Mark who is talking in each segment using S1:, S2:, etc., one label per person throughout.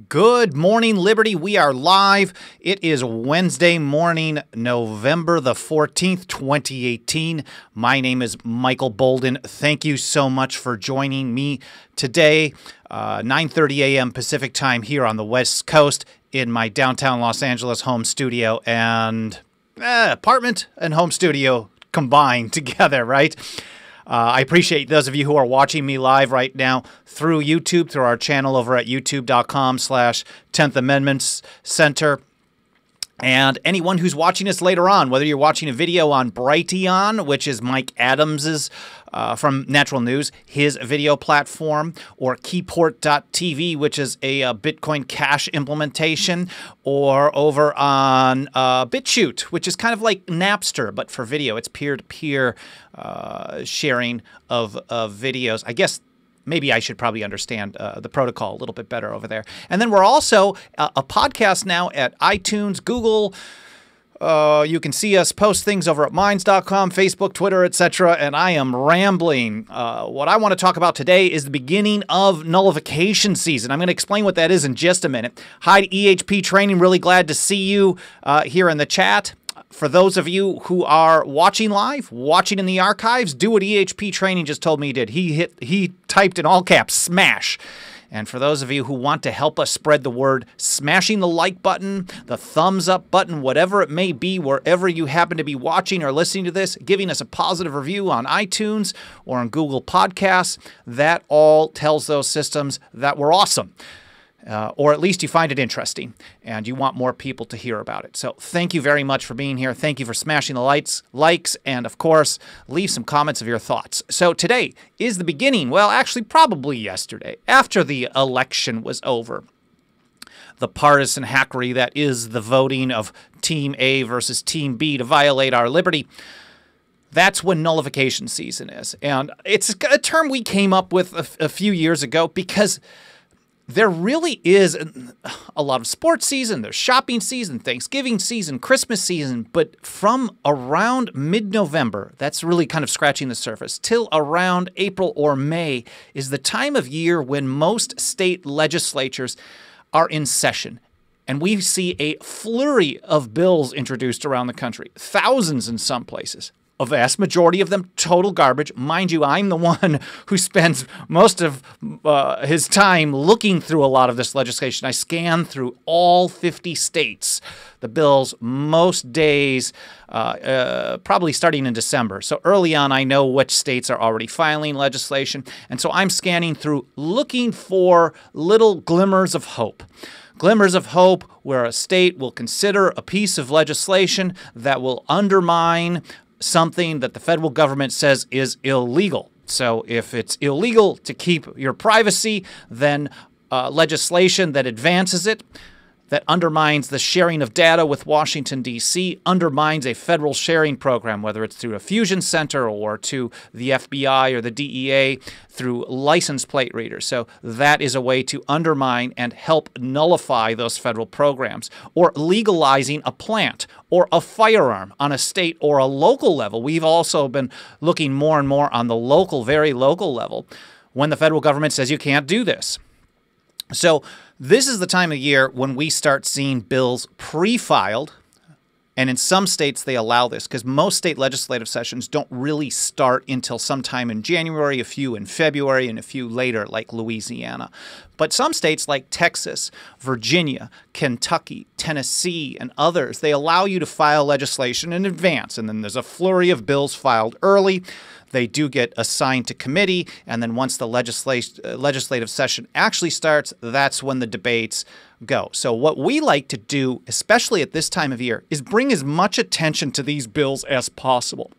S1: Good morning, Liberty. We are live. It is Wednesday morning, November the 14th, 2018. My name is Michael Boldin. Thank you so much for joining me today, 9:30 a.m. Pacific time here on the West Coast in my downtown Los Angeles home studio and apartment and home studio combined together, right? I appreciate those of you who are watching me live right now through YouTube, through our channel over at youtube.com/10th Amendment Center. And anyone who's watching us later on, whether you're watching a video on Brighteon, which is Mike Adams's from Natural News, his video platform, or Keyport.tv, which is a Bitcoin Cash implementation, or over on BitChute, which is kind of like Napster, but for video. It's peer-to-peer sharing of videos. I guess maybe I should probably understand the protocol a little bit better over there. And then we're also a podcast now at iTunes, Google. You can see us post things over at minds.com, Facebook, Twitter, etc. And I am rambling. What I want to talk about today is the beginning of nullification season. I'm going to explain what that is in just a minute. Hi to EHP Training. Really glad to see you here in the chat. For those of you who are watching live, watching in the archives, do what EHP Training just told me he did. He typed in all caps, smash. And for those of you who want to help us spread the word, smashing the like button, the thumbs up button, whatever it may be, wherever you happen to be watching or listening to this, giving us a positive review on iTunes or on Google Podcasts, that all tells those systems that we're awesome. Or at least you find it interesting and you want more people to hear about it. So thank you very much for being here. Thank you for smashing the likes, and of course, leave some comments of your thoughts. So today is the beginning, well, actually probably yesterday, after the election was over. The partisan hackery that is the voting of Team A versus Team B to violate our liberty. That's when nullification season is. And it's a term we came up with a few years ago because there really is a lot of sports season, there's shopping season, Thanksgiving season, Christmas season, but from around mid-November, that's really kind of scratching the surface, till around April or May is the time of year when most state legislatures are in session. And we see a flurry of bills introduced around the country, thousands in some places. A vast majority of them total garbage. Mind you, I'm the one who spends most of his time looking through a lot of this legislation. I scan through all 50 states, the bills, most days, probably starting in December. So early on, I know which states are already filing legislation. And so I'm scanning through looking for little glimmers of hope. Glimmers of hope where a state will consider a piece of legislation that will undermine something that the federal government says is illegal. So if it's illegal to keep your privacy, then legislation that advances it, that undermines the sharing of data with Washington, D.C., undermines a federal sharing program, whether it's through a fusion center or to the FBI or the DEA through license plate readers. So that is a way to undermine and help nullify those federal programs. Or legalizing a plant or a firearm on a state or a local level. We've also been looking more and more on the local, very local level, when the federal government says you can't do this. So this is the time of year when we start seeing bills pre-filed, and in some states they allow this because most state legislative sessions don't really start until sometime in January, a few in February, and a few later like Louisiana. But some states like Texas, Virginia, Kentucky, Tennessee, and others, they allow you to file legislation in advance, and then there's a flurry of bills filed early. They do get assigned to committee, and then once the legislative session actually starts, that's when the debates go. So what we like to do, especially at this time of year, is bring as much attention to these bills as possible.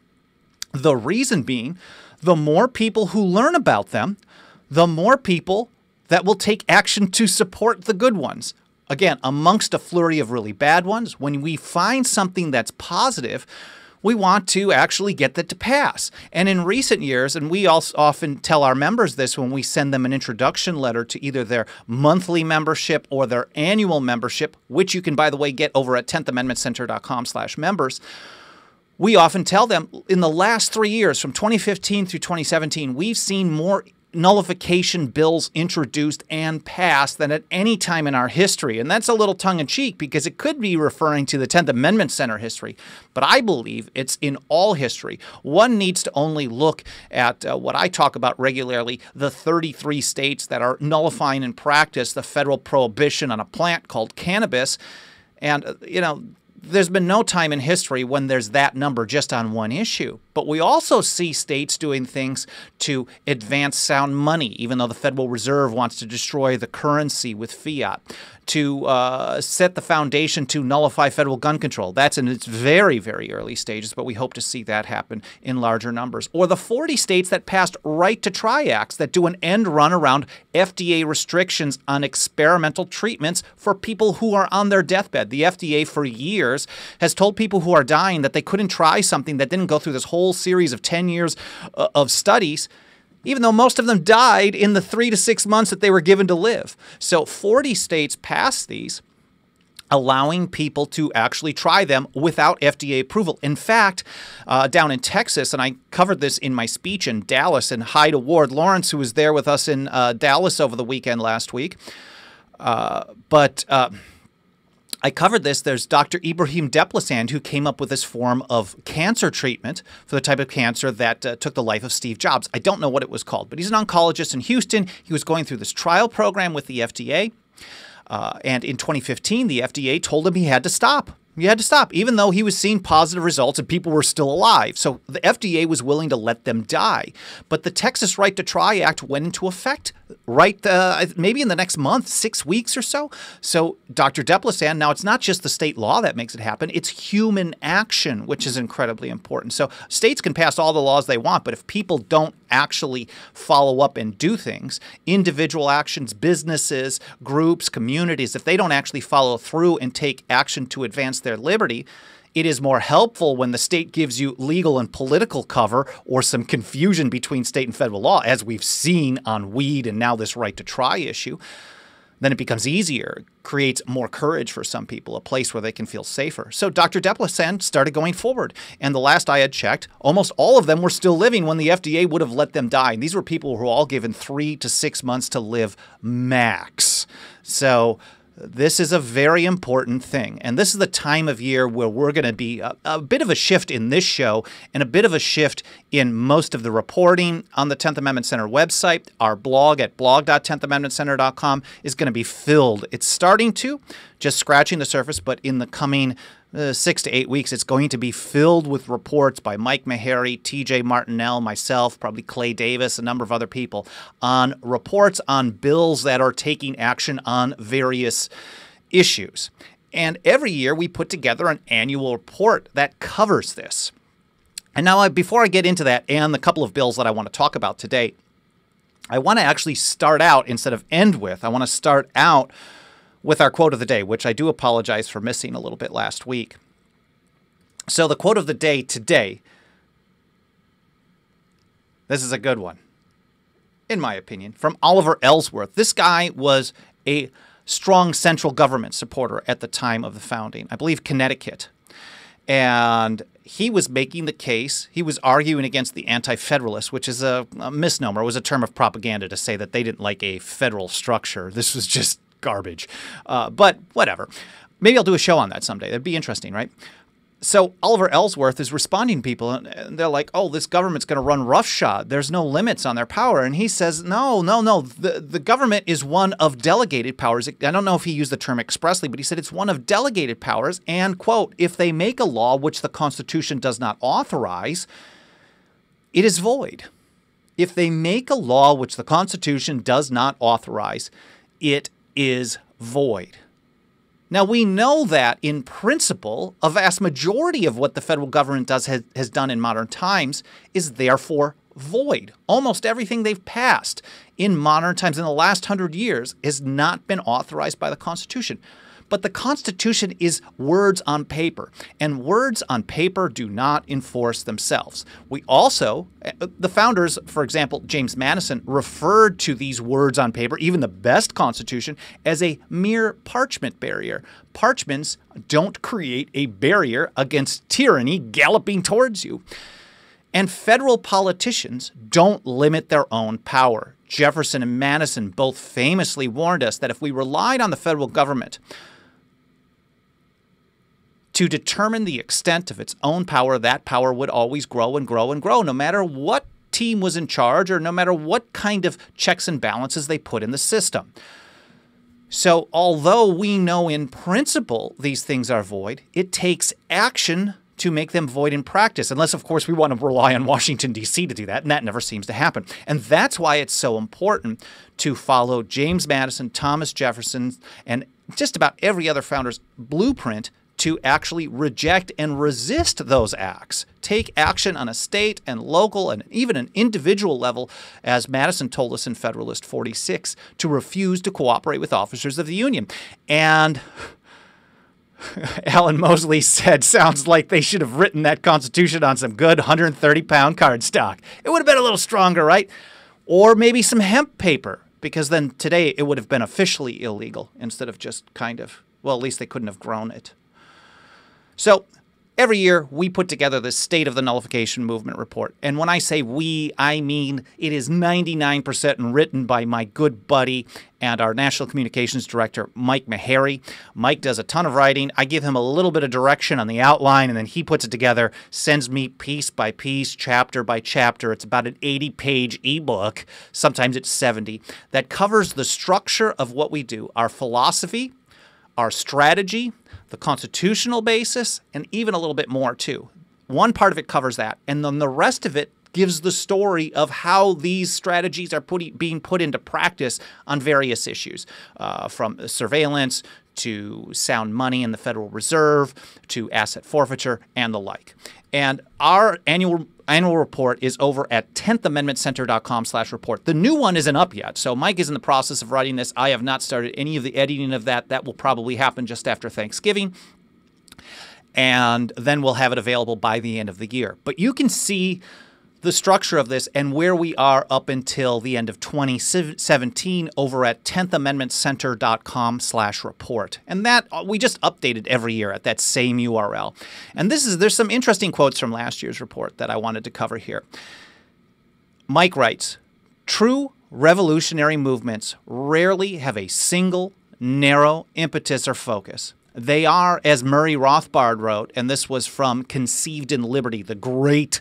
S1: The reason being, the more people who learn about them, the more people that will take action to support the good ones. Again, amongst a flurry of really bad ones, when we find something that's positive, we want to actually get that to pass. And in recent years, and we also often tell our members this when we send them an introduction letter to either their monthly membership or their annual membership, which you can, by the way, get over at 10thamendmentcenter.com/members, we often tell them in the last 3 years, from 2015 through 2017, we've seen more nullification bills introduced and passed than at any time in our history. And that's a little tongue-in-cheek because it could be referring to the 10th Amendment Center history. But I believe it's in all history. One needs to only look at what I talk about regularly, the 33 states that are nullifying in practice the federal prohibition on a plant called cannabis. And, there's been no time in history when there's that number just on one issue. But we also see states doing things to advance sound money, even though the Federal Reserve wants to destroy the currency with fiat, to set the foundation to nullify federal gun control. That's in its very, very early stages, but we hope to see that happen in larger numbers. Or the 40 states that passed right-to-try acts that do an end run around FDA restrictions on experimental treatments for people who are on their deathbed. The FDA for years has told people who are dying that they couldn't try something that didn't go through this whole series of 10 years of studies, even though most of them died in the 3 to 6 months that they were given to live. So 40 states passed these, allowing people to actually try them without FDA approval. In fact, down in Texas, and I covered this in my speech in Dallas, and hi to Ward Lawrence, who was there with us in Dallas over the weekend last week. I covered this. There's Dr. Ibrahim Deplasand, who came up with this form of cancer treatment for the type of cancer that took the life of Steve Jobs. I don't know what it was called, but he's an oncologist in Houston. He was going through this trial program with the FDA. And in 2015, the FDA told him he had to stop. He had to stop, even though he was seeing positive results and people were still alive. So the FDA was willing to let them die. But the Texas Right to Try Act went into effect maybe in the next month, 6 weeks or so. So Dr. Deplasand, now it's not just the state law that makes it happen, it's human action, which is incredibly important. So states can pass all the laws they want, but if people don't actually follow up and do things, individual actions, businesses, groups, communities, if they don't actually follow through and take action to advance their liberty, it is more helpful when the state gives you legal and political cover or some confusion between state and federal law, as we've seen on weed and now this right to try issue. Then it becomes easier, it creates more courage for some people, a place where they can feel safer. So Dr. Deplasand started going forward. And the last I had checked, almost all of them were still living when the FDA would have let them die. And these were people who were all given 3 to 6 months to live max. So this is a very important thing. And this is the time of year where we're going to be a bit of a shift in this show and a bit of a shift in most of the reporting on the 10th Amendment Center website. Our blog at blog.10thamendmentcenter.com is going to be filled. It's starting to, just scratching the surface, but in the coming 6 to 8 weeks, it's going to be filled with reports by Mike Meharry, TJ Martinell, myself, probably Clay Davis, a number of other people, on reports on bills that are taking action on various issues. And every year we put together an annual report that covers this. And now, before I get into that and the couple of bills that I want to talk about today, I want to actually start out, instead of end with, I want to start out with our quote of the day, which I do apologize for missing a little bit last week. So the quote of the day today, this is a good one, in my opinion, from Oliver Ellsworth. This guy was a strong central government supporter at the time of the founding, I believe Connecticut. And he was making the case, he was arguing against the anti-federalists, which is a misnomer. It was a term of propaganda to say that they didn't like a federal structure. This was just garbage. But whatever. Maybe I'll do a show on that someday. That'd be interesting, right? So Oliver Ellsworth is responding to people, and they're like, oh, this government's going to run roughshod. There's no limits on their power. And he says, no. The government is one of delegated powers. I don't know if he used the term expressly, but he said it's one of delegated powers. And, quote, if they make a law which the Constitution does not authorize, it is void. If they make a law which the Constitution does not authorize, it is void. Now, we know that in principle, a vast majority of what the federal government has done in modern times is therefore void. Almost everything they've passed in modern times in the last 100 years has not been authorized by the Constitution. But the Constitution is words on paper, and words on paper do not enforce themselves. We also, the founders, for example, James Madison, referred to these words on paper, even the best Constitution, as a mere parchment barrier. Parchments don't create a barrier against tyranny galloping towards you. And federal politicians don't limit their own power. Jefferson and Madison both famously warned us that if we relied on the federal government to determine the extent of its own power, that power would always grow and grow and grow, no matter what team was in charge or no matter what kind of checks and balances they put in the system. So although we know in principle these things are void, it takes action to make them void in practice, unless, of course, we want to rely on Washington, D.C. to do that, and that never seems to happen. And that's why it's so important to follow James Madison, Thomas Jefferson, and just about every other founder's blueprint to actually reject and resist those acts. Take action on a state and local and even an individual level, as Madison told us in Federalist 46, to refuse to cooperate with officers of the Union. And Alan Mosley said, sounds like they should have written that Constitution on some good 130-pound cardstock. It would have been a little stronger, right? Or maybe some hemp paper, because then today it would have been officially illegal instead of just kind of, well, at least they couldn't have grown it. So every year we put together this State of the Nullification Movement report. And when I say we, I mean it is 99% written by my good buddy and our National Communications Director, Mike Meharry. Mike does a ton of writing. I give him a little bit of direction on the outline, and then he puts it together, sends me piece by piece, chapter by chapter. It's about an 80-page ebook, sometimes it's 70, that covers the structure of what we do, our philosophy, our strategy, the constitutional basis, and even a little bit more too. One part of it covers that, and then the rest of it gives the story of how these strategies are being put into practice on various issues, from surveillance to sound money in the Federal Reserve to asset forfeiture and the like. And our annual report is over at 10thamendmentcenter.com/report. The new one isn't up yet, so Mike is in the process of writing this. I have not started any of the editing of that. That will probably happen just after Thanksgiving. And then we'll have it available by the end of the year. But you can see the structure of this and where we are up until the end of 2017 over at 10thamendmentcenter.com/report. And that we just updated every year at that same URL. And there's some interesting quotes from last year's report that I wanted to cover here. Mike writes, "True revolutionary movements rarely have a single, narrow impetus or focus. They are, as Murray Rothbard wrote, and this was from Conceived in Liberty, the great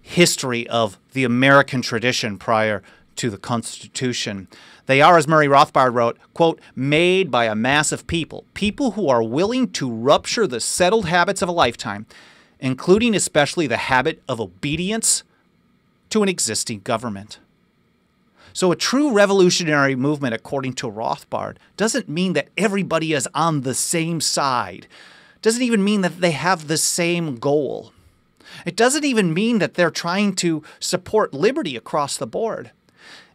S1: history of the American tradition prior to the Constitution. They are, as Murray Rothbard wrote, quote, made by a mass of people who are willing to rupture the settled habits of a lifetime, including especially the habit of obedience to an existing government." So a true revolutionary movement, according to Rothbard, doesn't mean that everybody is on the same side. Doesn't even mean that they have the same goal. It doesn't even mean that they're trying to support liberty across the board.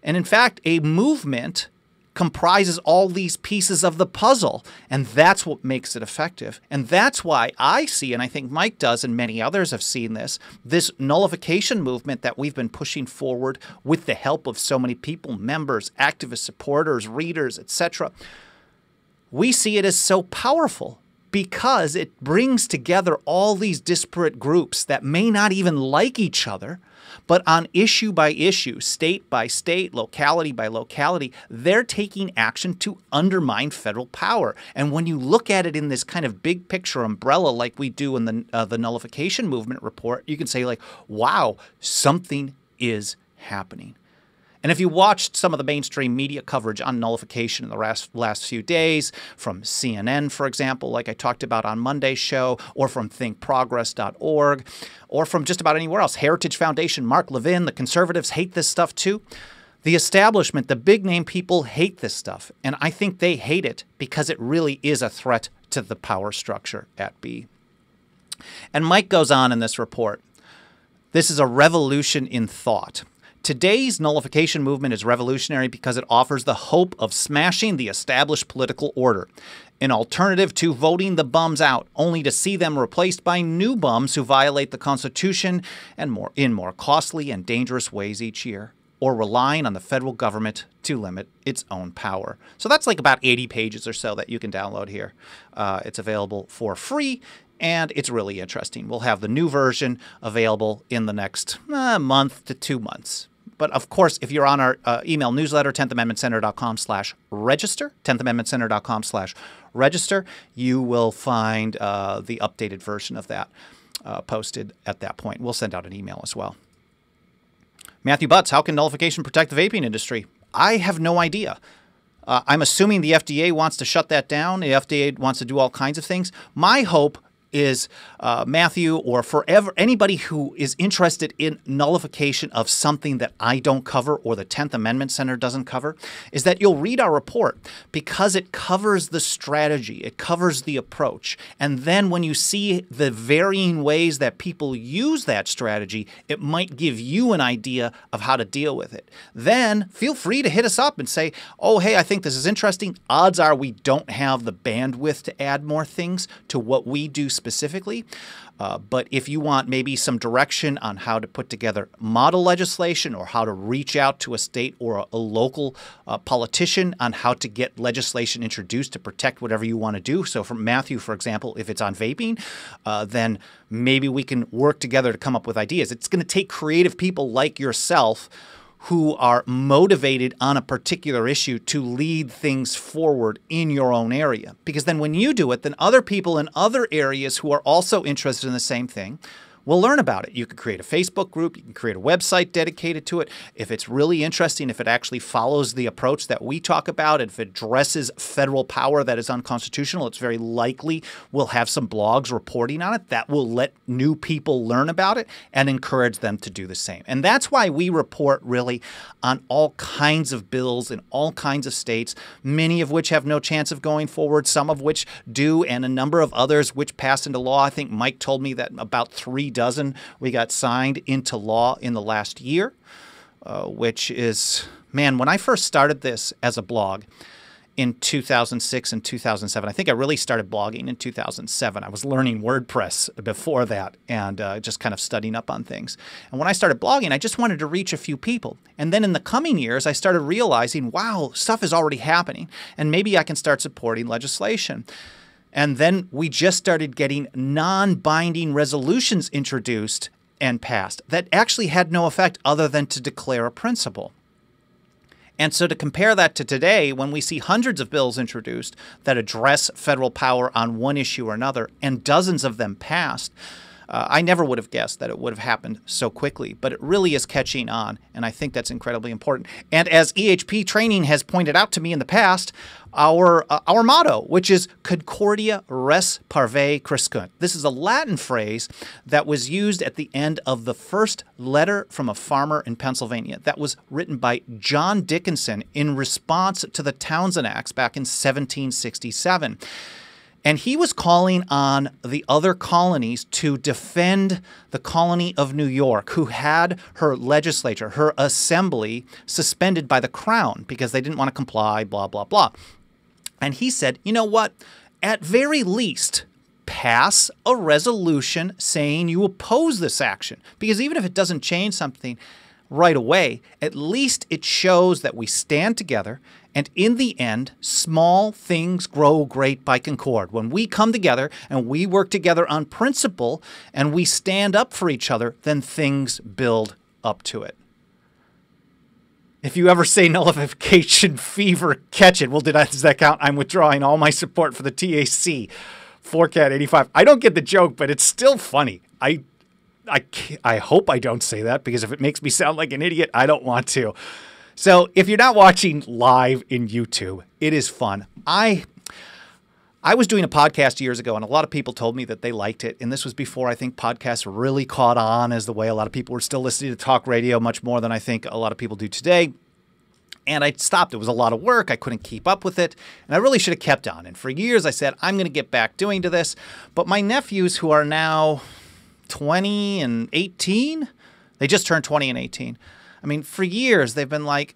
S1: And in fact, a movement comprises all these pieces of the puzzle, and that's what makes it effective. And that's why I see, and I think Mike does, and many others have seen this nullification movement that we've been pushing forward with the help of so many people, members, activists, supporters, readers, etc. We see it as so powerful, because it brings together all these disparate groups that may not even like each other, but on issue by issue, state by state, locality by locality, they're taking action to undermine federal power. And when you look at it in this kind of big picture umbrella like we do in the Nullification Movement report, you can say like, wow, something is happening. And if you watched some of the mainstream media coverage on nullification in the last few days, from CNN, for example, like I talked about on Monday's show, or from thinkprogress.org, or from just about anywhere else, Heritage Foundation, Mark Levin, the conservatives hate this stuff too. The establishment, the big name people hate this stuff. And I think they hate it because it really is a threat to the power structure at B. And Mike goes on in this report. This is a revolution in thought. Today's nullification movement is revolutionary because it offers the hope of smashing the established political order, an alternative to voting the bums out, only to see them replaced by new bums who violate the Constitution and in more costly and dangerous ways each year, or relying on the federal government to limit its own power. So that's like about 80 pages or so that you can download here. It's available for free, and it's really interesting. We'll have the new version available in the next month to 2 months. But of course, if you're on our email newsletter, 10thamendmentcenter.com/register, 10thamendmentcenter.com/register, you will find the updated version of that posted at that point. We'll send out an email as well. Matthew Butts, how can nullification protect the vaping industry? I have no idea. I'm assuming the FDA wants to shut that down. The FDA wants to do all kinds of things. My hope is, Matthew, or forever anybody who is interested in nullification of something that I don't cover or the 10th Amendment Center doesn't cover, is that you'll read our report because it covers the strategy, it covers the approach. And then when you see the varying ways that people use that strategy, it might give you an idea of how to deal with it. Then feel free to hit us up and say, oh, hey, I think this is interesting. Odds are we don't have the bandwidth to add more things to what we do specifically. But if you want maybe some direction on how to put together model legislation or how to reach out to a state or a local politician on how to get legislation introduced to protect whatever you want to do. So for Matthew, for example, if it's on vaping, then maybe we can work together to come up with ideas. It's going to take creative people like yourself who are motivated on a particular issue to lead things forward in your own area. Because then when you do it, then other people in other areas who are also interested in the same thing will learn about it. You can create a Facebook group. You can create a website dedicated to it. If it's really interesting, if it actually follows the approach that we talk about, if it addresses federal power that is unconstitutional, it's very likely we'll have some blogs reporting on it that will let new people learn about it and encourage them to do the same. And that's why we report really on all kinds of bills in all kinds of states, many of which have no chance of going forward, some of which do, and a number of others which passed into law. I think Mike told me that about 3 dozen we got signed into law in the last year, which is, man, when I first started this as a blog in 2006 and 2007, I think I really started blogging in 2007. I was learning WordPress before that and just kind of studying up on things. And when I started blogging, I just wanted to reach a few people. And then in the coming years, I started realizing, wow, stuff is already happening, and maybe I can start supporting legislation. And then we just started getting non-binding resolutions introduced and passed that actually had no effect other than to declare a principle. And so to compare that to today, when we see hundreds of bills introduced that address federal power on one issue or another, and dozens of them passed, I never would have guessed that it would have happened so quickly, but it really is catching on, and I think that's incredibly important. And as EHP training has pointed out to me in the past, our motto, which is Concordia res parve crescunt. This is a Latin phrase that was used at the end of the first letter from a farmer in Pennsylvania that was written by John Dickinson in response to the Townshend Acts back in 1767. And he was calling on the other colonies to defend the colony of New York, who had her legislature, her assembly, suspended by the crown because they didn't want to comply, blah, blah, blah. And he said, you know what? At very least, pass a resolution saying you oppose this action. Because even if it doesn't change something right away, at least it shows that we stand together. And in the end, small things grow great by concord. When we come together and we work together on principle and we stand up for each other, then things build up to it. If you ever say nullification fever, catch it. Well, does that count? I'm withdrawing all my support for the TAC. 4Cat 85. I don't get the joke, but it's still funny. I hope I don't say that, because if it makes me sound like an idiot, I don't want to. So if you're not watching live in YouTube, it is fun. I was doing a podcast years ago, and a lot of people told me that they liked it. And this was before I think podcasts really caught on as the way a lot of people were still listening to talk radio much more than I think a lot of people do today. And I stopped. It was a lot of work. I couldn't keep up with it. And I really should have kept on. And for years I said, I'm going to get back doing to this. But my nephews, who are now 20 and 18, they just turned 20 and 18. I mean, for years, they've been like,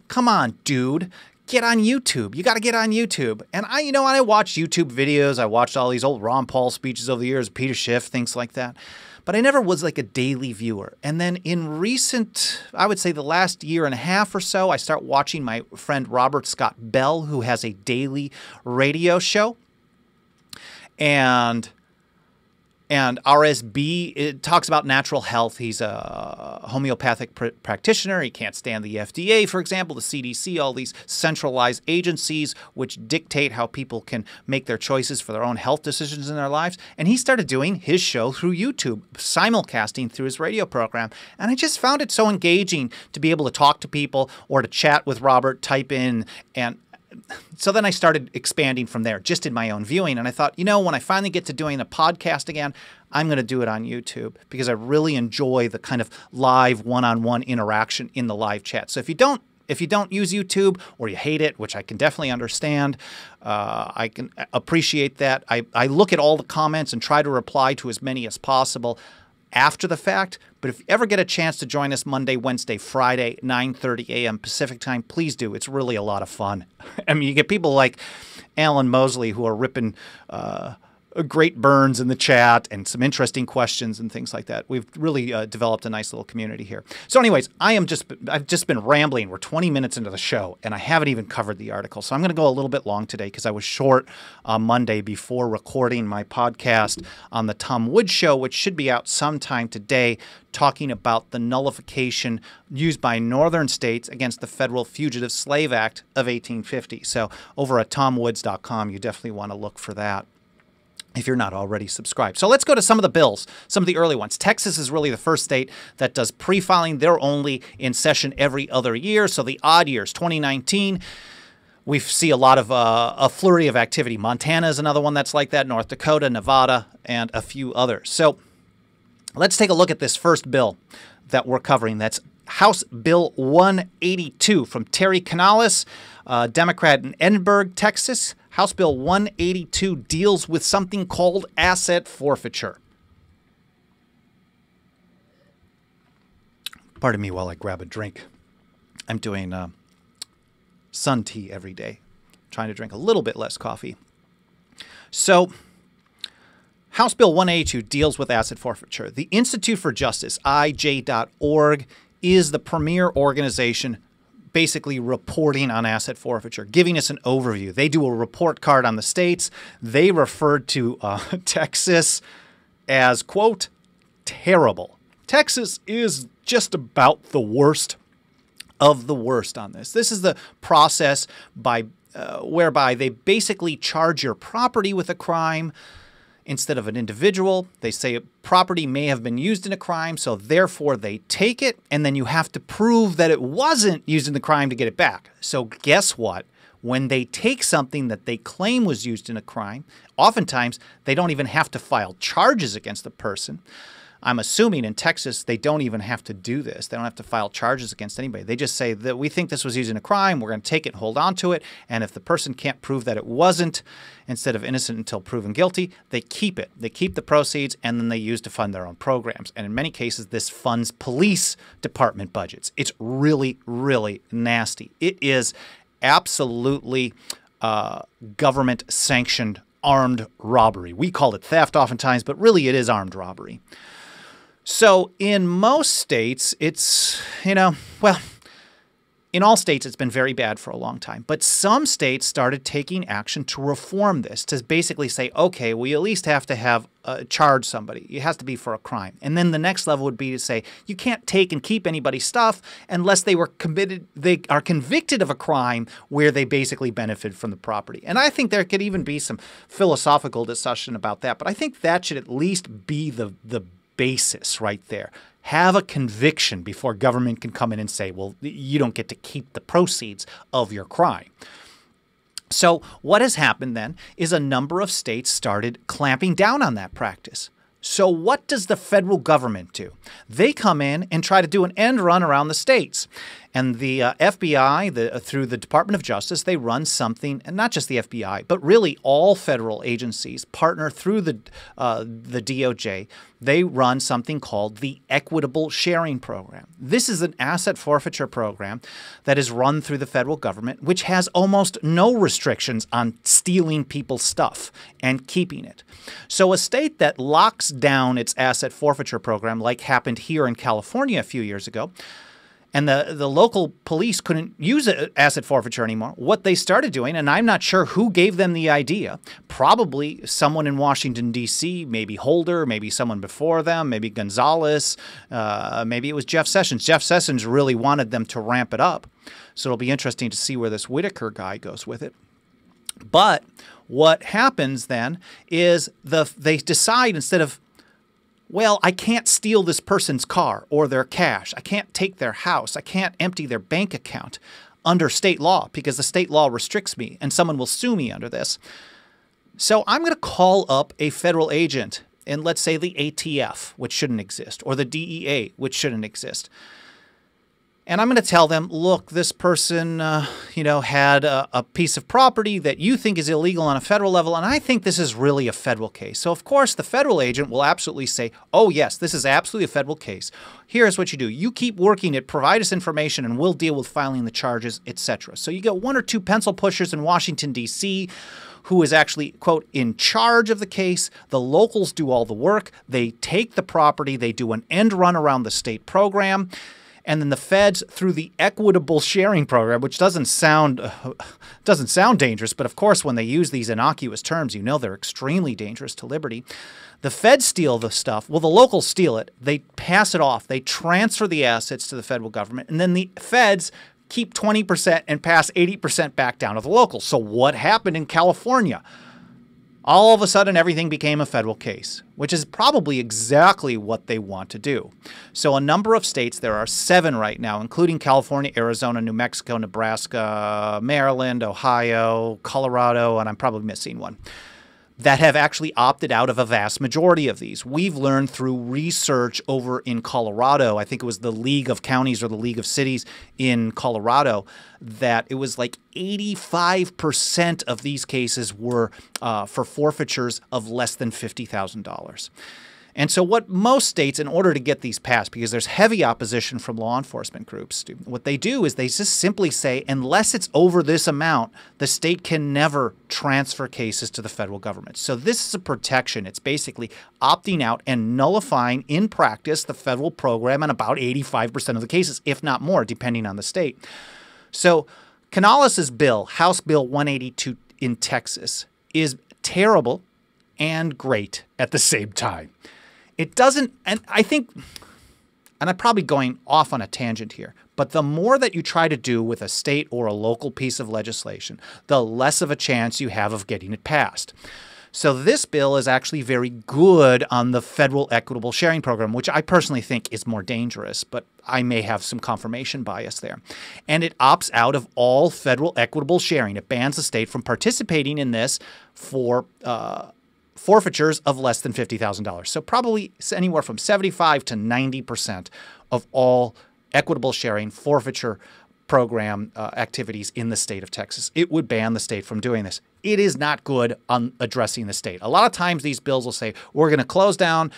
S1: come on, dude, get on YouTube. You got to get on YouTube. And I watched YouTube videos. I watched all these old Ron Paul speeches over the years, Peter Schiff, things like that. But I never was like a daily viewer. And then in recent, I would say the last year and a half or so, I start watching my friend Robert Scott Bell, who has a daily radio show. And And RSB, it talks about natural health. He's a homeopathic practitioner. He can't stand the FDA, for example, the CDC, all these centralized agencies which dictate how people can make their choices for their own health decisions in their lives. And he started doing his show through YouTube, simulcasting through his radio program. And I just found it so engaging to be able to talk to people or to chat with Robert, type in, and so then I started expanding from there, just in my own viewing. And I thought, when I finally get to doing a podcast again, I'm going to do it on YouTube because I really enjoy the kind of live one-on-one interaction in the live chat. So if you don't use YouTube or you hate it, which I can definitely understand, I can appreciate that. I look at all the comments and try to reply to as many as possible after the fact. But if you ever get a chance to join us Monday, Wednesday, Friday, 9:30 a.m. Pacific time, please do. It's really a lot of fun. I mean, you get people like Alan Mosley who are ripping great burns in the chat and some interesting questions and things like that. We've really developed a nice little community here. So anyways, I've just been rambling. We're 20 minutes into the show, and I haven't even covered the article. So I'm going to go a little bit long today because I was short on Monday before recording my podcast on the Tom Woods Show, which should be out sometime today, talking about the nullification used by northern states against the Federal Fugitive Slave Act of 1850. So over at tomwoods.com, you definitely want to look for that if you're not already subscribed. So let's go to some of the bills, some of the early ones. Texas is really the first state that does pre-filing. They're only in session every other year. So the odd years, 2019, we see a lot of a flurry of activity. Montana is another one that's like that, North Dakota, Nevada, and a few others. So let's take a look at this first bill that we're covering. That's House Bill 182 from Terry Canales, Democrat in Edinburgh, Texas. House Bill 182 deals with something called asset forfeiture. Pardon me while I grab a drink. I'm doing sun tea every day, trying to drink a little bit less coffee. So, House Bill 182 deals with asset forfeiture. The Institute for Justice, IJ.org, is the premier organization basically reporting on asset forfeiture, giving us an overview. They do a report card on the states. They referred to Texas as, quote, terrible. Texas is just about the worst of the worst on this. This is the process whereby they basically charge your property with a crime instead of an individual. They say property may have been used in a crime, so therefore they take it, and then you have to prove that it wasn't used in the crime to get it back. So guess what? When they take something that they claim was used in a crime, oftentimes they don't even have to file charges against the person. I'm assuming in Texas they don't even have to do this. They don't have to file charges against anybody. They just say that we think this was used in a crime. We're going to take it and hold on to it. And if the person can't prove that it wasn't, instead of innocent until proven guilty, they keep it. They keep the proceeds, and then they use to fund their own programs. And in many cases, this funds police department budgets. It's really, really nasty. It is absolutely government-sanctioned armed robbery. We call it theft oftentimes, but really it is armed robbery. So in most states, it's, in all states, it's been very bad for a long time. But some states started taking action to reform this, to basically say, okay, we at least have to charge somebody. It has to be for a crime. And then the next level would be to say, you can't take and keep anybody's stuff unless they are convicted of a crime where they basically benefit from the property. And I think there could even be some philosophical discussion about that. But I think that should at least be the basis right there. Have a conviction before government can come in and say, well, you don't get to keep the proceeds of your crime. So what has happened then is a number of states started clamping down on that practice. So what does the federal government do? They come in and try to do an end run around the states. And the FBI, through the Department of Justice, they run something, and not just the FBI, but really all federal agencies partner through the DOJ. They run something called the Equitable Sharing Program. This is an asset forfeiture program that is run through the federal government, which has almost no restrictions on stealing people's stuff and keeping it. So a state that locks down its asset forfeiture program, like happened here in California a few years ago, And the local police couldn't use asset forfeiture anymore. What they started doing, and I'm not sure who gave them the idea, probably someone in Washington, D.C., maybe Holder, maybe someone before them, maybe Gonzalez, maybe it was Jeff Sessions. Jeff Sessions really wanted them to ramp it up. So it'll be interesting to see where this Whitaker guy goes with it. But what happens then is they decide, instead of, well, I can't steal this person's car or their cash, I can't take their house, I can't empty their bank account under state law because the state law restricts me and someone will sue me under this. So I'm going to call up a federal agent in, let's say, the ATF, which shouldn't exist, or the DEA, which shouldn't exist. And I'm going to tell them, look, this person, had a piece of property that you think is illegal on a federal level, and I think this is really a federal case. So, of course, the federal agent will absolutely say, oh, yes, this is absolutely a federal case. Here's what you do. You keep working it, provide us information, and we'll deal with filing the charges, etc. So you get one or two pencil pushers in Washington, D.C., who is actually, quote, in charge of the case. The locals do all the work. They take the property. They do an end run around the state program. And then the feds, through the equitable sharing program, which doesn't sound dangerous, but of course when they use these innocuous terms, you know they're extremely dangerous to liberty. The feds steal the stuff. Well, the locals steal it. They pass it off. They transfer the assets to the federal government. And then the feds keep 20% and pass 80% back down to the locals. So what happened in California? All of a sudden, everything became a federal case, which is probably exactly what they want to do. So a number of states, there are 7 right now, including California, Arizona, New Mexico, Nebraska, Maryland, Ohio, Colorado, and I'm probably missing one, that have actually opted out of a vast majority of these. We've learned through research over in Colorado, I think it was the League of Counties or the League of Cities in Colorado, that it was like 85% of these cases were for forfeitures of less than $50,000. And so what most states, in order to get these passed, because there's heavy opposition from law enforcement groups, what they do is they just simply say, unless it's over this amount, the state can never transfer cases to the federal government. So this is a protection. It's basically opting out and nullifying in practice the federal program in about 85% of the cases, if not more, depending on the state. So Canales' bill, House Bill 182 in Texas, is terrible and great at the same time. It doesn't, and I think, and I'm probably going off on a tangent here, but the more that you try to do with a state or a local piece of legislation, the less of a chance you have of getting it passed. So this bill is actually very good on the federal equitable sharing program, which I personally think is more dangerous, but I may have some confirmation bias there. And it opts out of all federal equitable sharing. It bans the state from participating in this for forfeitures of less than $50,000. So probably anywhere from 75 to 90% of all equitable sharing forfeiture program activities in the state of Texas. It would ban the state from doing this. It is not good on addressing the state. A lot of times these bills will say, we're going to close down,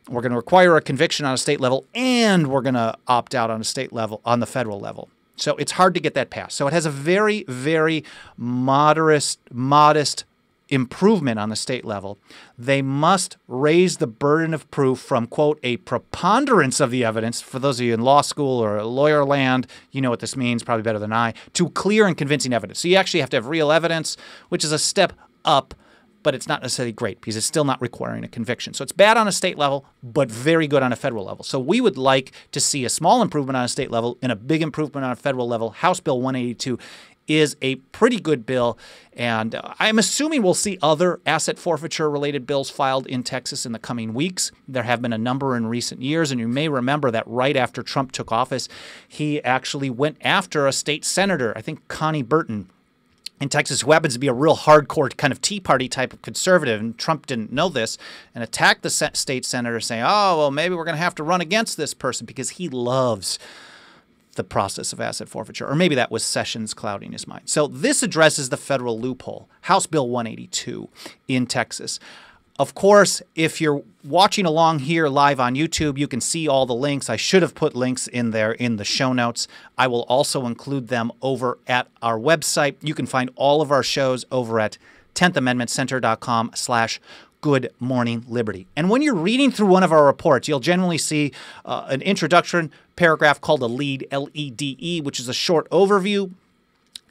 S1: we're going to require a conviction on a state level, and we're going to opt out on a state level, on the federal level. So it's hard to get that passed. So it has a very, very modest improvement on the state level. They must raise the burden of proof from, quote, a preponderance of the evidence. For those of you in law school or lawyer land, you know what this means probably better than I, to clear and convincing evidence. So you actually have to have real evidence, which is a step up, but it's not necessarily great because it's still not requiring a conviction. So it's bad on a state level, but very good on a federal level. So we would like to see a small improvement on a state level and a big improvement on a federal level. House Bill 182 is a pretty good bill, and I'm assuming we'll see other asset forfeiture-related bills filed in Texas in the coming weeks. There have been a number in recent years, and you may remember that right after Trump took office, he actually went after a state senator, I think Connie Burton, in Texas, who happens to be a real hardcore kind of Tea Party type of conservative, and Trump didn't know this, and attacked the state senator saying, oh, well, maybe we're going to have to run against this person because he loves the process of asset forfeiture. Or maybe that was Sessions clouding his mind. So this addresses the federal loophole, House Bill 182 in Texas. Of course, if you're watching along here live on YouTube, you can see all the links. I should have put links in there in the show notes. I will also include them over at our website. You can find all of our shows over at 10thamendmentcenter.com/ Good Morning Liberty. And when you're reading through one of our reports, you'll generally see an introduction paragraph called a lead, L-E-D-E, which is a short overview.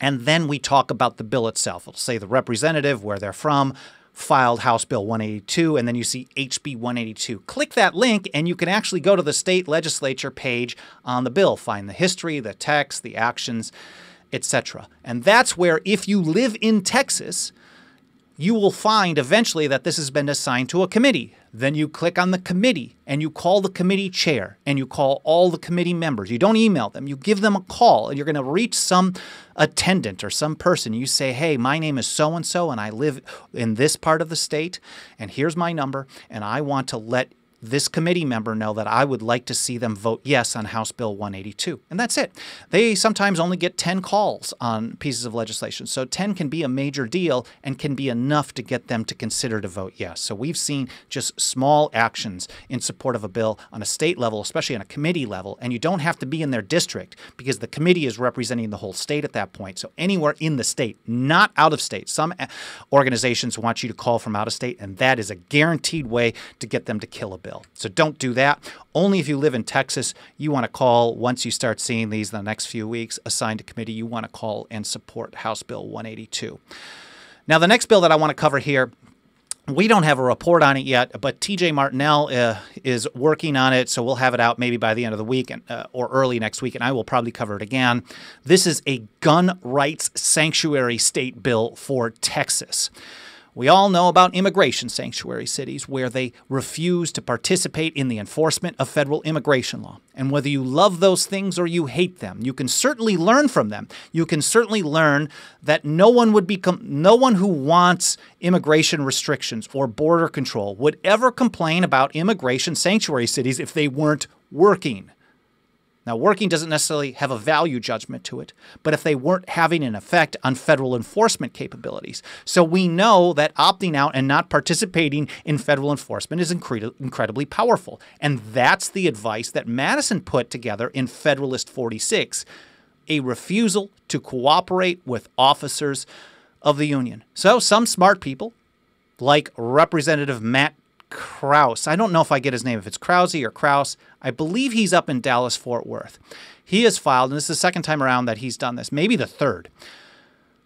S1: And then we talk about the bill itself. It'll say the representative, where they're from, filed House Bill 182, and then you see HB 182. Click that link, and you can actually go to the state legislature page on the bill, find the history, the text, the actions, etc. And that's where, if you live in Texas, you will find eventually that this has been assigned to a committee. Then you click on the committee and you call the committee chair and you call all the committee members. You don't email them. You give them a call and you're going to reach some attendant or some person. You say, hey, my name is so-and-so and I live in this part of the state and here's my number and I want to let this committee member know that I would like to see them vote yes on House Bill 182. And that's it. They sometimes only get 10 calls on pieces of legislation. So 10 can be a major deal and can be enough to get them to consider to vote yes. So we've seen just small actions in support of a bill on a state level, especially on a committee level. And you don't have to be in their district because the committee is representing the whole state at that point. So anywhere in the state, not out of state. Some organizations want you to call from out of state, and that is a guaranteed way to get them to kill a bill. So don't do that. Only if you live in Texas, you want to call, once you start seeing these in the next few weeks, assigned to committee, you want to call and support House Bill 182. Now, the next bill that I want to cover here, we don't have a report on it yet, but TJ Martinell is working on it, so we'll have it out maybe by the end of the week or early next week, and I will probably cover it again. This is a gun rights sanctuary state bill for Texas. We all know about immigration sanctuary cities where they refuse to participate in the enforcement of federal immigration law. And whether you love those things or you hate them, you can certainly learn from them. You can certainly learn that no one who wants immigration restrictions or border control would ever complain about immigration sanctuary cities if they weren't working. Now, working doesn't necessarily have a value judgment to it, but if they weren't having an effect on federal enforcement capabilities. So we know that opting out and not participating in federal enforcement is incredibly powerful. And that's the advice that Madison put together in Federalist 46, a refusal to cooperate with officers of the Union. So some smart people, like Representative Matt Krause. I don't know if I get his name, if it's Krause or Kraus. I believe he's up in Dallas-Fort Worth. He has filed, and this is the second time around that he's done this, maybe the third.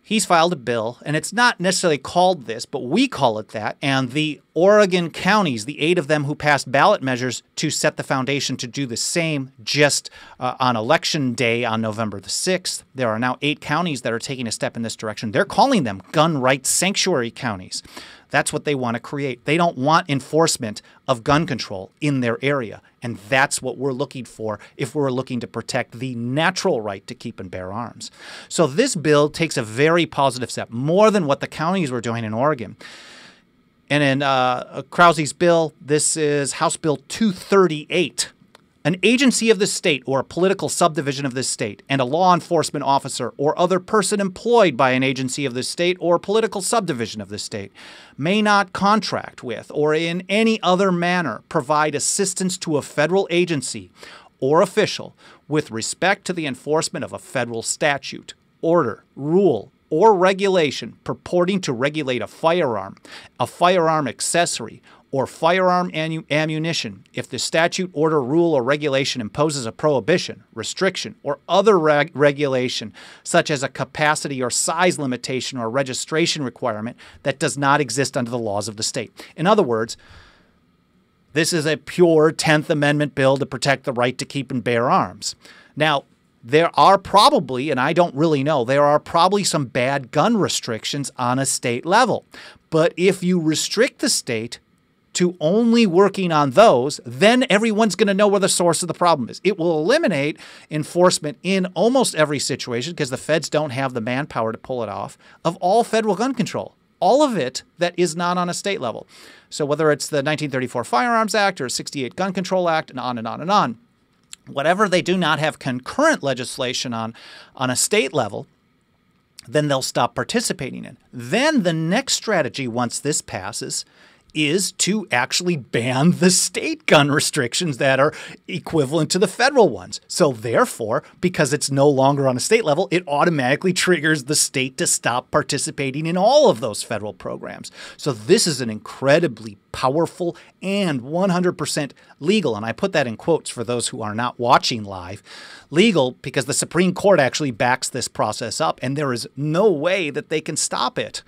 S1: He's filed a bill, and it's not necessarily called this, but we call it that. And the Oregon counties, the 8 of them who passed ballot measures to set the foundation to do the same just on Election Day on November the 6th. There are now 8 counties that are taking a step in this direction. They're calling them gun rights sanctuary counties. That's what they want to create. They don't want enforcement of gun control in their area. And that's what we're looking for if we're looking to protect the natural right to keep and bear arms. So this bill takes a very positive step, more than what the counties were doing in Oregon. And in Krause's bill, this is House Bill 238. An agency of the state or a political subdivision of this state and a law enforcement officer or other person employed by an agency of this state or political subdivision of this state may not contract with or in any other manner provide assistance to a federal agency or official with respect to the enforcement of a federal statute, order, rule, or regulation purporting to regulate a firearm accessory, or firearm ammunition if the statute, order, rule, or regulation imposes a prohibition, restriction, or other regulation, such as a capacity or size limitation or registration requirement that does not exist under the laws of the state. In other words, this is a pure 10th Amendment bill to protect the right to keep and bear arms. Now, there are probably, and I don't really know, there are probably some bad gun restrictions on a state level. But if you restrict the state to only working on those, then everyone's going to know where the source of the problem is. It will eliminate enforcement in almost every situation, because the feds don't have the manpower to pull it off, of all federal gun control. All of it that is not on a state level. So whether it's the 1934 Firearms Act or 68 Gun Control Act and on and on and on, whatever they do not have concurrent legislation on a state level, then they'll stop participating in. Then the next strategy, once this passes, is to actually ban the state gun restrictions that are equivalent to the federal ones. So therefore, because it's no longer on a state level, it automatically triggers the state to stop participating in all of those federal programs. So this is an incredibly powerful and 100% legal, and I put that in quotes for those who are not watching live, legal because the Supreme Court actually backs this process up, and there is no way that they can stop it.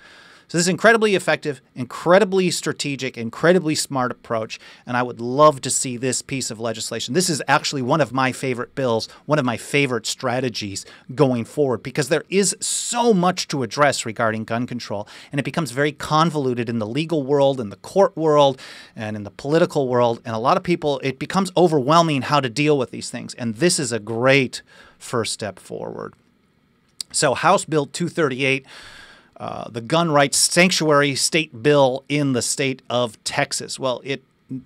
S1: So this is incredibly effective, incredibly strategic, incredibly smart approach, and I would love to see this piece of legislation. This is actually one of my favorite bills, one of my favorite strategies going forward, because there is so much to address regarding gun control, and it becomes very convoluted in the legal world, in the court world, and in the political world, and a lot of people, it becomes overwhelming how to deal with these things, and this is a great first step forward. So House Bill 238, the gun rights sanctuary state bill in the state of Texas. Well,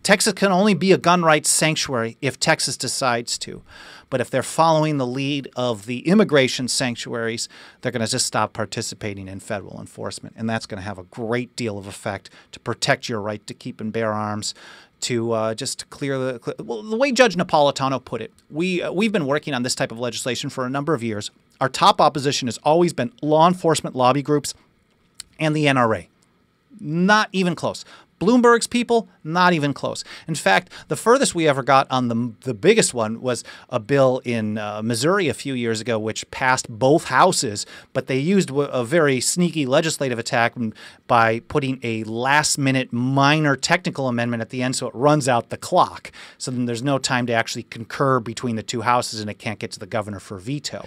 S1: Texas can only be a gun rights sanctuary if Texas decides to. But if they're following the lead of the immigration sanctuaries, they're going to just stop participating in federal enforcement. And that's going to have a great deal of effect to protect your right to keep and bear arms, to just to clear the way Judge Napolitano put it. We've been working on this type of legislation for a number of years. Our top opposition has always been law enforcement lobby groups and the NRA. Not even close. Bloomberg's people, not even close. In fact, the furthest we ever got on the biggest one was a bill in Missouri a few years ago, which passed both houses, but they used a very sneaky legislative attack by putting a last-minute minor technical amendment at the end so it runs out the clock. So then there's no time to actually concur between the two houses, and it can't get to the governor for veto.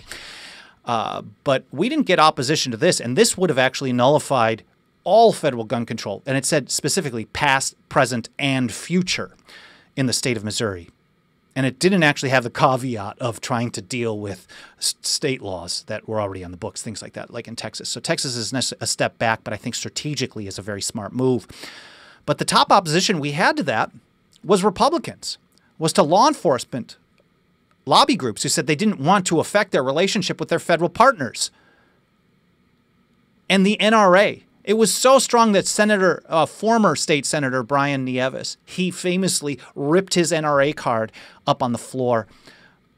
S1: But we didn't get opposition to this, and this would have actually nullified all federal gun control. And it said specifically past, present, and future in the state of Missouri. And it didn't actually have the caveat of trying to deal with state laws that were already on the books, things like that, like in Texas. So Texas is a step back, but I think strategically is a very smart move. But the top opposition we had to that was Republicans, was to law enforcement lobby groups who said they didn't want to affect their relationship with their federal partners. And the NRA. It was so strong that former state Senator Brian Nieves, he famously ripped his NRA card up on the floor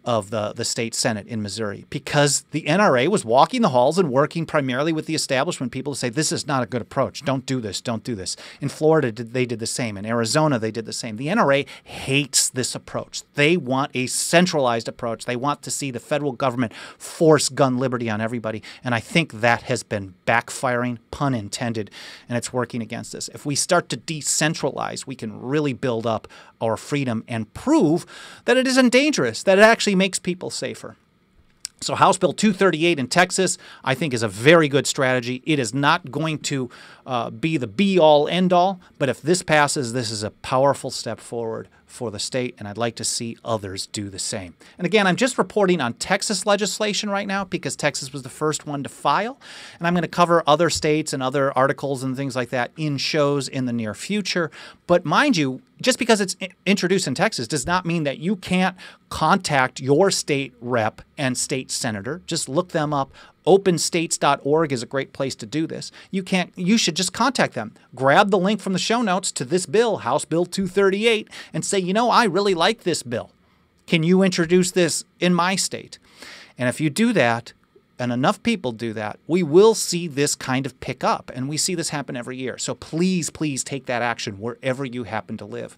S1: of the state Senate in Missouri because the NRA was walking the halls and working primarily with the establishment people to say, this is not a good approach. Don't do this. Don't do this. In Florida, they did the same. In Arizona, they did the same. The NRA hates this approach. They want a centralized approach. They want to see the federal government force gun liberty on everybody. And I think that has been backfiring, pun intended, and it's working against us. If we start to decentralize, we can really build up our freedom and prove that it isn't dangerous, that it actually makes people safer. So House Bill 238 in Texas, I think, is a very good strategy. It is not going to be the be-all, end-all, but if this passes, this is a powerful step forward for the state, and I'd like to see others do the same. And again, I'm just reporting on Texas legislation right now because Texas was the first one to file, and I'm going to cover other states and other articles and things like that in shows in the near future. But mind you, just because it's introduced in Texas does not mean that you can't contact your state rep and state senator. Just look them up. OpenStates.org is a great place to do this. You should just contact them. Grab the link from the show notes to this bill, House Bill 238, and say, you know, I really like this bill. Can you introduce this in my state? And if you do that, and enough people do that, we will see this kind of pick up. And we see this happen every year. So please, please take that action wherever you happen to live.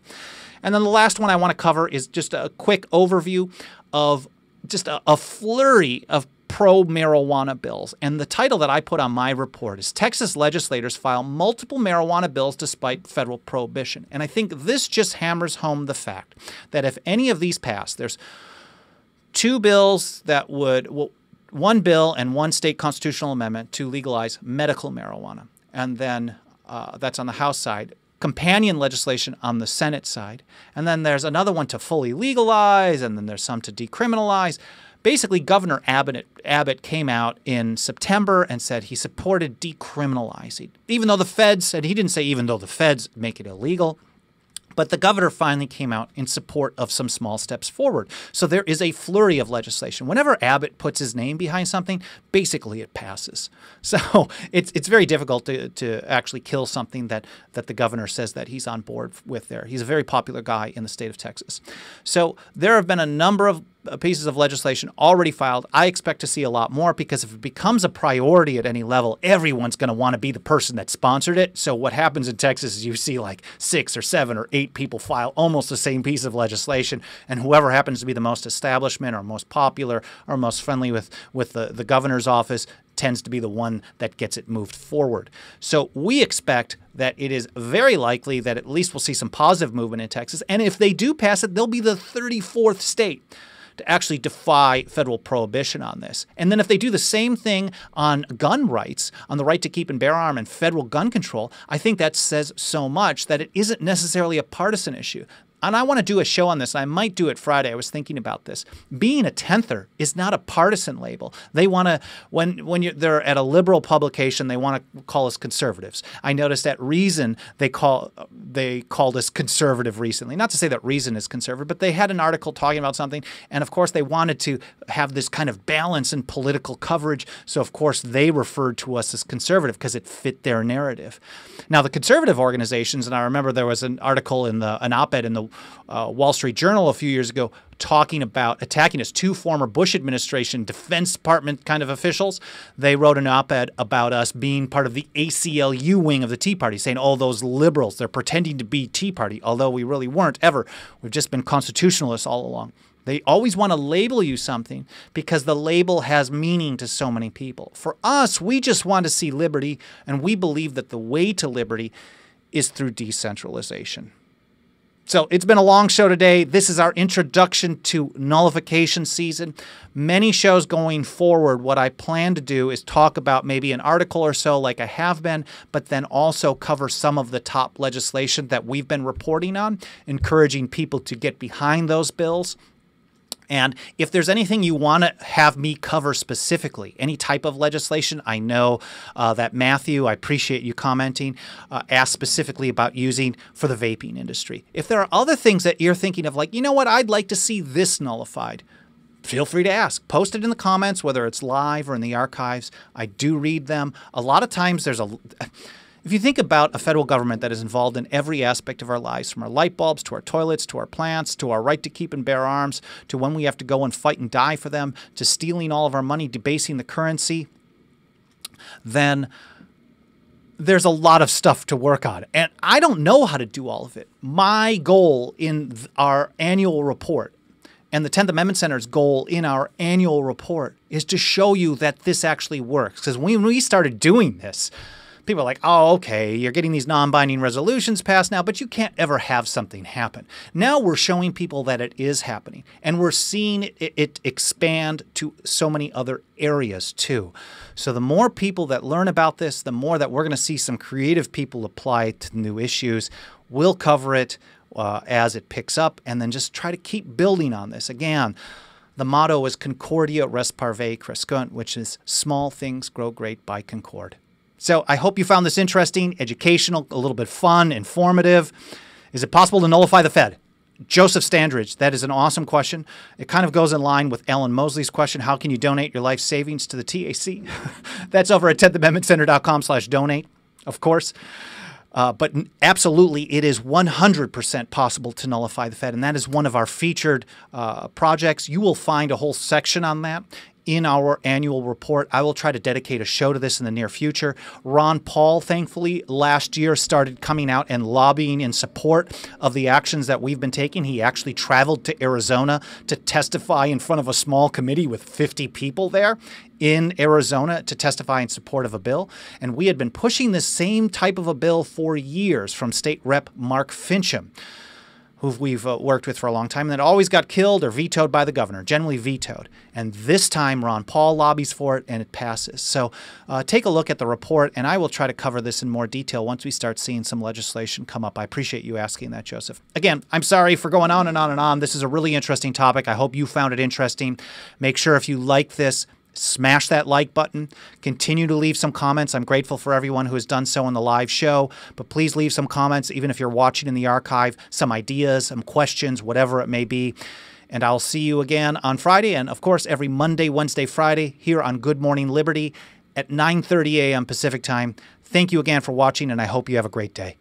S1: And then the last one I want to cover is just a quick overview of just a flurry of pro-marijuana bills. And the title that I put on my report is Texas legislators file multiple marijuana bills despite federal prohibition. And I think this just hammers home the fact that if any of these pass, there's two bills that would, one bill and one state constitutional amendment to legalize medical marijuana. And then that's on the House side. Companion legislation on the Senate side. And then there's another one to fully legalize, and then there's some to decriminalize. Basically, Governor Abbott came out in September and said he supported decriminalizing, even though the feds, and he didn't say even though the feds make it illegal, But the governor finally came out in support of some small steps forward. So there is a flurry of legislation. Whenever Abbott puts his name behind something, basically it passes. So it's very difficult to actually kill something that the governor says that he's on board with there. He's a very popular guy in the state of Texas. So there have been a number of pieces of legislation already filed. I expect to see a lot more because if it becomes a priority at any level, everyone's going to want to be the person that sponsored it. So what happens in Texas is you see like 6 or 7 or 8 people file almost the same piece of legislation, and whoever happens to be the most establishment or most popular or most friendly with the governor's office tends to be the one that gets it moved forward. So we expect that it is very likely that at least we'll see some positive movement in Texas. And if they do pass it, they'll be the 34th state to actually defy federal prohibition on this. And then if they do the same thing on gun rights, on the right to keep and bear arms and federal gun control, I think that says so much that it isn't necessarily a partisan issue. And I want to do a show on this. I might do it Friday. I was thinking about this. Being a Tenther is not a partisan label. They want to, when they're at a liberal publication, they want to call us conservatives. I noticed at Reason they called us conservative recently. Not to say that Reason is conservative, but they had an article talking about something, and of course they wanted to have this kind of balance in political coverage. So of course they referred to us as conservative because it fit their narrative. Now the conservative organizations, and I remember there was an article in an op-ed in the Wall Street Journal a few years ago talking about attacking us. 2 former Bush administration Defense Department kind of officials. They wrote an op-ed about us being part of the ACLU wing of the Tea Party, saying, oh, those liberals, they're pretending to be Tea Party, although we really weren't ever. We've just been constitutionalists all along. They always want to label you something because the label has meaning to so many people. For us, we just want to see liberty, and we believe that the way to liberty is through decentralization. So it's been a long show today. This is our introduction to nullification season. Many shows going forward, what I plan to do is talk about maybe an article or so like I have been, but then also cover some of the top legislation that we've been reporting on, encouraging people to get behind those bills. And if there's anything you want to have me cover specifically, any type of legislation, I know that Matthew, I appreciate you commenting, asked specifically about using for the vaping industry. If there are other things that you're thinking of, like, you know what, I'd like to see this nullified, feel free to ask. Post it in the comments, whether it's live or in the archives. I do read them. A lot of times if you think about a federal government that is involved in every aspect of our lives, from our light bulbs to our toilets to our plants to our right to keep and bear arms to when we have to go and fight and die for them to stealing all of our money, debasing the currency, then there's a lot of stuff to work on. And I don't know how to do all of it. My goal in our annual report and the 10th Amendment Center's goal in our annual report is to show you that this actually works. Because when we started doing this, people are like, oh, okay, you're getting these non-binding resolutions passed now, but you can't ever have something happen. Now we're showing people that it is happening, and we're seeing it expand to so many other areas too. So the more people that learn about this, the more that we're going to see some creative people apply to new issues. We'll cover it as it picks up, and then just try to keep building on this. Again, the motto is Concordia res parve crescunt, which is small things grow great by concord. So I hope you found this interesting, educational, a little bit fun, informative. Is it possible to nullify the Fed? Joseph Standridge, that is an awesome question. It kind of goes in line with Ellen Mosley's question, how can you donate your life savings to the TAC? That's over at 10thamendmentcenter.com/donate, of course. But absolutely, it is 100% possible to nullify the Fed, and that is one of our featured projects. You will find a whole section on that in our annual report. I will try to dedicate a show to this in the near future. Ron Paul, thankfully, last year started coming out and lobbying in support of the actions that we've been taking. He actually traveled to Arizona to testify in front of a small committee with 50 people there in Arizona to testify in support of a bill. And we had been pushing this same type of a bill for years from State Rep Mark Fincham, who we've worked with for a long time, and that always got killed or vetoed by the governor, generally vetoed. And this time, Ron Paul lobbies for it, and it passes. So take a look at the report, and I will try to cover this in more detail once we start seeing some legislation come up. I appreciate you asking that, Joseph. Again, I'm sorry for going on and on and on. This is a really interesting topic. I hope you found it interesting. Make sure if you like this, Smash that like button. Continue to leave some comments. I'm grateful for everyone who has done so on the live show, but please leave some comments, even if you're watching in the archive, some ideas, some questions, whatever it may be. And I'll see you again on Friday, and of course every Monday, Wednesday, Friday here on Good Morning Liberty at 9:30 a.m. Pacific Time. Thank you again for watching, and I hope you have a great day.